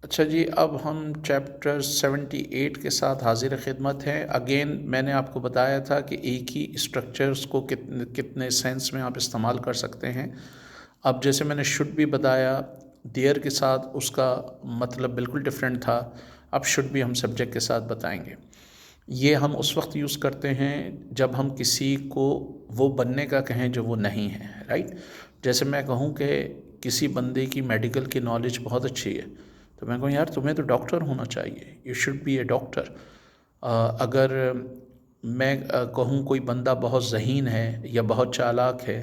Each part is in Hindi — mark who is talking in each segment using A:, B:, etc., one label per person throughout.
A: अच्छा जी, अब हम चैप्टर 78 के साथ हाजिर खिदमत हैं। अगेन मैंने आपको बताया था कि एक ही स्ट्रक्चर्स को कितने कितने सेंस में आप इस्तेमाल कर सकते हैं। अब जैसे मैंने शुड भी बताया, देयर के साथ उसका मतलब बिल्कुल डिफरेंट था। अब शुड भी हम सब्जेक्ट के साथ बताएंगे। ये हम उस वक्त यूज़ करते हैं जब हम किसी को वो बनने का कहें जो वो नहीं है, राइट। जैसे मैं कहूँ कि किसी बंदे की मेडिकल की नॉलेज बहुत अच्छी है, तो मैं कहूँ यार तुम्हें तो डॉक्टर होना चाहिए, you should be A doctor. अगर मैं कहूँ कोई बंदा बहुत ज़हीन है या बहुत चालाक है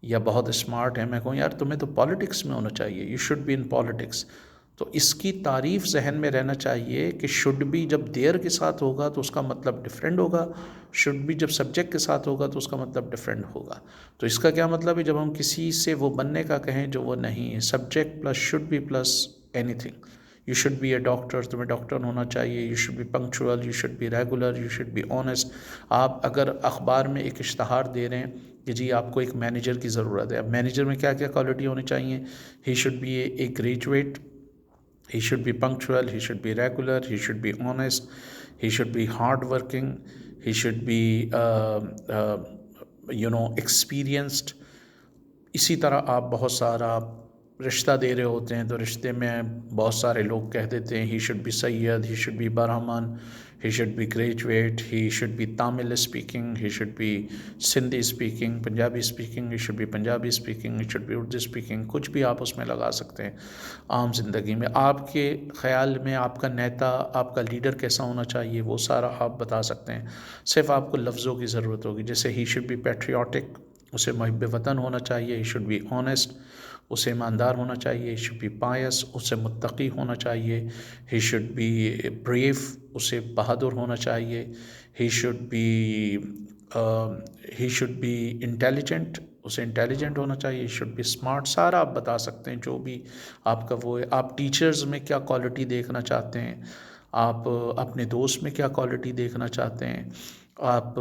A: या बहुत स्मार्ट है, मैं कहूँ यार तुम्हें तो पॉलिटिक्स में होना चाहिए, you should be in politics. तो इसकी तारीफ़ जहन में रहना चाहिए कि शुड भी जब देयर के साथ होगा तो उसका मतलब डिफरेंट होगा, शुड भी जब सब्जेक्ट के साथ होगा तो उसका मतलब डिफरेंट होगा। तो इसका क्या मतलब है, जब हम किसी से वो बनने का कहें जो वो नहीं है, subject plus should be plus anything. You should be A doctor, तुम्हें डॉक्टर होना चाहिए, you should be punctual, you should be regular, you should be honest. आप अगर अखबार में एक इश्तहार दे रहे हैं कि जी आपको एक मैनेजर की ज़रूरत है, अब मैनेजर में क्या क्या क्वालिटी होनी चाहिए, he should B A graduate, he should be punctual, he should be regular, he should be honest, he should be hardworking, he should be experienced। इसी तरह आप बहुत सारा रिश्ता दे रहे होते हैं तो रिश्ते में बहुत सारे लोग कह देते हैं he should be Sayyid, he should be Brahmin, he should be graduate, he should be Tamil speaking, he should be Sindhi speaking, Punjabi speaking, he should be Punjabi speaking, he should be Urdu speaking. कुछ भी आप उसमें लगा सकते हैं। आम जिंदगी में आपके ख़्याल में आपका नेता, आपका लीडर कैसा होना चाहिए, वो सारा आप बता सकते हैं। सिर्फ आपको लफ्ज़ों की ज़रूरत होगी। जैसे ही शुड बी पैट्रियाटिक, उसे मुहिब वतन होना चाहिए, ही शुड बी ऑनेस्ट, उसे ईमानदार होना चाहिए, ही शुड बी पायस, उसे मुत्तकी होना चाहिए, ही शुड बी ब्रेव, उसे बहादुर होना चाहिए, he should B he should be intelligent, उसे इंटेलिजेंट होना चाहिए, ही शुड बी स्मार्ट। सारा आप बता सकते हैं जो भी आपका वो है। आप टीचर्स में क्या क्वालिटी देखना चाहते हैं, आप अपने दोस्त में क्या क्वालिटी देखना चाहते हैं, आप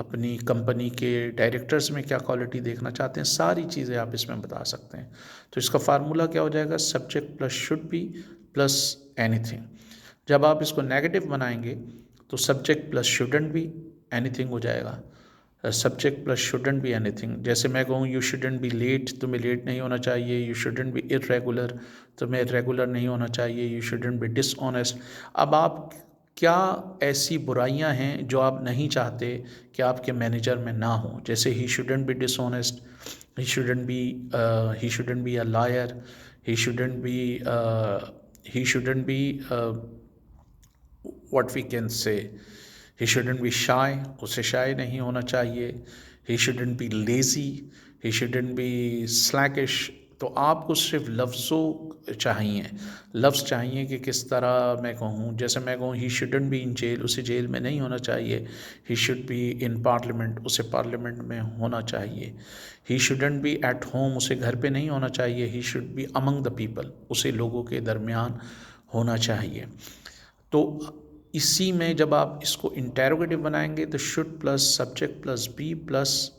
A: अपनी कंपनी के डायरेक्टर्स में क्या क्वालिटी देखना चाहते हैं, सारी चीज़ें आप इसमें बता सकते हैं। तो इसका फार्मूला क्या हो जाएगा, subject plus should be plus anything. जब आप इसको नेगेटिव बनाएंगे तो subject plus shouldn't be anything हो जाएगा, subject plus shouldn't be anything. जैसे मैं कहूँ यू शुडंट बी लेट, तुम्हें लेट नहीं होना चाहिए, यू शुडंट बी इरेगुलर, तुम्हें रेगुलर नहीं होना चाहिए, यू शुडंट बी डिसऑनेस्ट। अब आप क्या ऐसी बुराइयां हैं जो आप नहीं चाहते कि आपके मैनेजर में ना हो। जैसे he shouldn't be dishonest, he shouldn't be a liar, he shouldn't be he shouldn't be what we can say, he shouldn't be shy, उसे शाय नहीं होना चाहिए, he shouldn't be lazy, he shouldn't be slackish. तो आपको सिर्फ लफ्ज़ों चाहिए, लफ्ज़ चाहिए कि किस तरह मैं कहूँ। जैसे मैं कहूँ he shouldn't be in jail, उसे जेल में नहीं होना चाहिए, he should be in parliament, उसे पार्लियामेंट में होना चाहिए, he shouldn't be at home, उसे घर पे नहीं होना चाहिए, he should be among the people, उसे लोगों के दरमियान होना चाहिए। तो इसी में जब आप इसको इंटेरोगेटिव बनाएंगे तो should plus subject plus be plus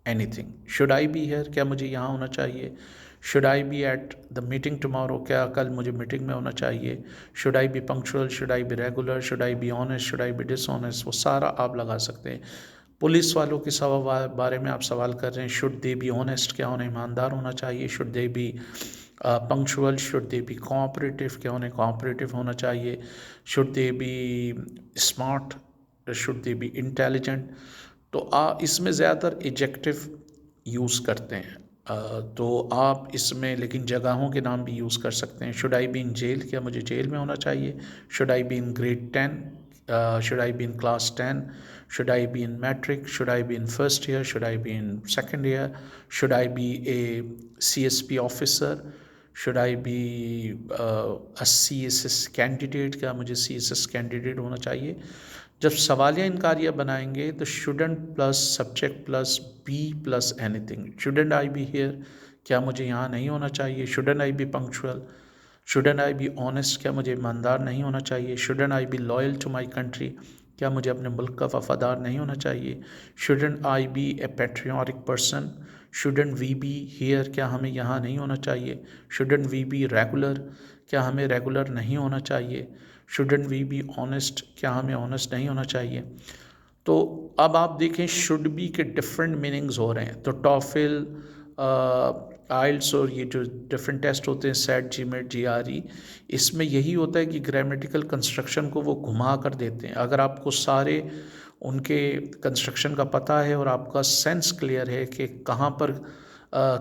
A: anything. Should I be here, क्या मुझे यहाँ होना चाहिए, should I be at the meeting tomorrow, क्या कल मुझे मीटिंग में होना चाहिए, should I be punctual, should I be regular, should I be honest, should I be dishonest. वो सारा आप लगा सकते हैं। पुलिस वालों के बारे में आप सवाल कर रहे हैं, शुड दे बी ऑनेस्ट, क्या उन्हें ईमानदार होना चाहिए, should they B punctual, should they B cooperative, क्या उन्हें कोऑपरेटिव होना चाहिए, should they B smart, should they be intelligent. तो इसमें ज़्यादातर एडजेक्टिव यूज़ करते हैं। तो आप इसमें लेकिन जगहों के नाम भी यूज़ कर सकते हैं। Should I be in jail, क्या मुझे जेल में होना चाहिए, should I be in grade 10, should I be in class 10, should I be in matric, should I be in first year, should I be in second year, should I be a CSP officer, should I be a CSS candidate, क्या मुझे CSS कैंडिडेट होना चाहिए। जब सवालिया इनकारिया बनाएंगे तो shouldn't plus subject plus be plus anything. Shouldn't I be here, क्या मुझे यहाँ नहीं होना चाहिए, shouldn't I be punctual, shouldn't I be honest, क्या मुझे ईमानदार नहीं होना चाहिए, shouldn't I be loyal to my country, क्या मुझे अपने मुल्क का वफादार नहीं होना चाहिए, shouldn't I be a patriotic person, shouldn't we be here, क्या हमें यहाँ नहीं होना चाहिए, शुडंट वी बी रेगुलर, क्या हमें रेगुलर नहीं होना चाहिए? शुडंट वी बी ऑनेस्ट, क्या हमें ऑनेस्ट नहीं होना चाहिए? तो अब आप देखें शुड बी के डिफरेंट मीनिंग्स हो रहे हैं। तो टॉफिल, आइल्स और ये जो डिफरेंट टेस्ट होते हैं, सेट, जीमेट, जीआरई, इसमें यही होता है कि ग्रामेटिकल कंस्ट्रक्शन को वो घुमा कर देते हैं। अगर आपको सारे उनके कंस्ट्रक्शन का पता है और आपका सेंस क्लियर है कि कहाँ पर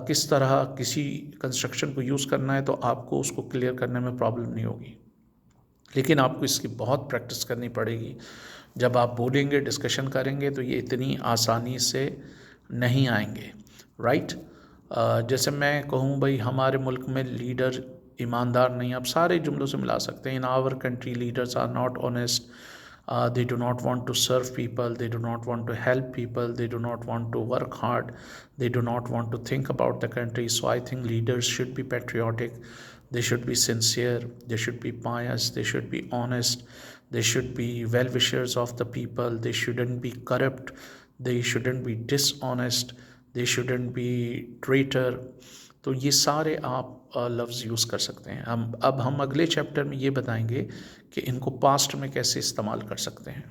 A: किस तरह किसी कंस्ट्रक्शन को यूज़ करना है, तो आपको उसको क्लियर करने में प्रॉब्लम नहीं होगी। लेकिन आपको इसकी बहुत प्रैक्टिस करनी पड़ेगी। जब आप बोलेंगे, डिस्कशन करेंगे, तो ये इतनी आसानी से नहीं आएंगे, राइट? जैसे मैं कहूँ भाई हमारे मुल्क में लीडर ईमानदार नहीं, आप सारे जुमलों से मिला सकते हैं। In our country leaders are not honest, they do not want to serve people, they do not want to help people, they do not want to work hard, they do not want to think about the country. So I think leaders should be patriotic, they should be sincere, they should be pious, they should be honest, they should be well wishers of the people, they shouldn't be corrupt, they shouldn't be dishonest, they shouldn't be traitor. तो ये सारे आप लफ्ज़ यूज़ कर सकते हैं। हम अगले चैप्टर में ये बताएंगे कि इनको पास्ट में कैसे इस्तेमाल कर सकते हैं।